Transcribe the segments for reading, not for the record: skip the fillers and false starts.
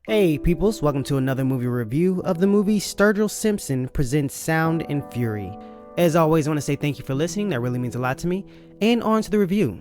Hey peoples, welcome to another movie review of the movie Sturgill Simpson presents Sound and Fury. As always, I want to say thank you for listening, that really means a lot to me, and on to the review.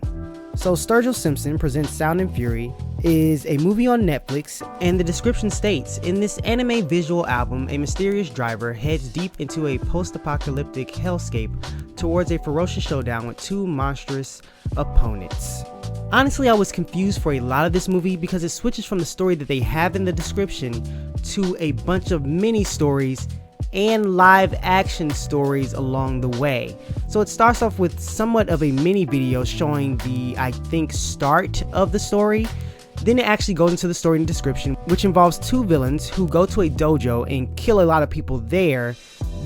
So Sturgill Simpson presents Sound and Fury is a movie on Netflix, and the description states, in this anime visual album, a mysterious driver heads deep into a post-apocalyptic hellscape towards a ferocious showdown with two monstrous opponents. Honestly, I was confused for a lot of this movie because it switches from the story that they have in the description to a bunch of mini stories and live action stories along the way. So it starts off with somewhat of a mini video showing the, I think, start of the story. Then it actually goes into the story in the description, which involves two villains who go to a dojo and kill a lot of people there.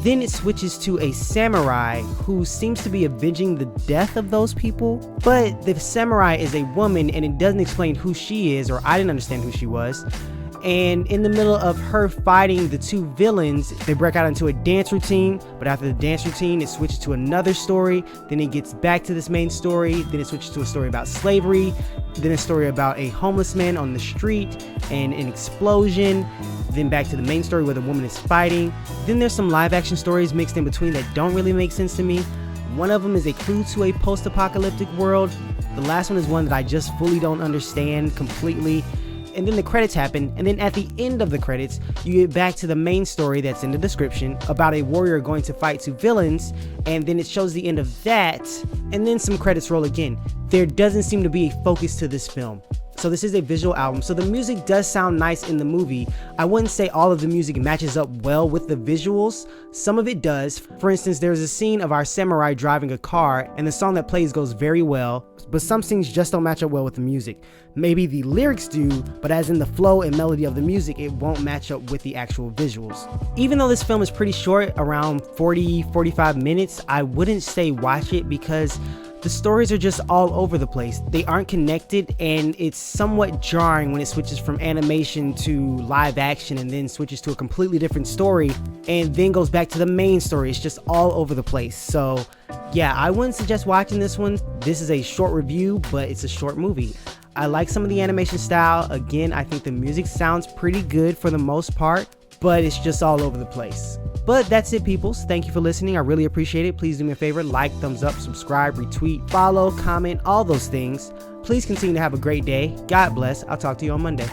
Then it switches to a samurai who seems to be avenging the death of those people, but the samurai is a woman and it doesn't explain who she is, or I didn't understand who she was. And in the middle of her fighting the two villains, they break out into a dance routine, but after the dance routine it switches to another story, then it gets back to this main story, then it switches to a story about slavery, then a story about a homeless man on the street and an explosion, then back to the main story where the woman is fighting. Then there's some live action stories mixed in between that don't really make sense to me. One of them is a clue to a post-apocalyptic world. The last one is one that I just fully don't understand completely. And then the credits happen, and then at the end of the credits, you get back to the main story that's in the description about a warrior going to fight two villains, and then it shows the end of that, and then some credits roll again. There doesn't seem to be a focus to this film. So this is a visual album, so the music does sound nice in the movie. I wouldn't say all of the music matches up well with the visuals. Some of it does. For instance, there's a scene of our samurai driving a car, and the song that plays goes very well, but some scenes just don't match up well with the music. Maybe the lyrics do, but as in the flow and melody of the music, it won't match up with the actual visuals. Even though this film is pretty short, around 40-45 minutes, I wouldn't say watch it because the stories are just all over the place. They aren't connected, and it's somewhat jarring when it switches from animation to live action and then switches to a completely different story and then goes back to the main story. It's just all over the place. So yeah, I wouldn't suggest watching this one. This is a short review, but it's a short movie. I like some of the animation style. Again, I think the music sounds pretty good for the most part, but it's just all over the place. But that's it, peoples. Thank you for listening. I really appreciate it. Please do me a favor, like, thumbs up, subscribe, retweet, follow, comment, all those things. Please continue to have a great day. God bless. I'll talk to you on Monday.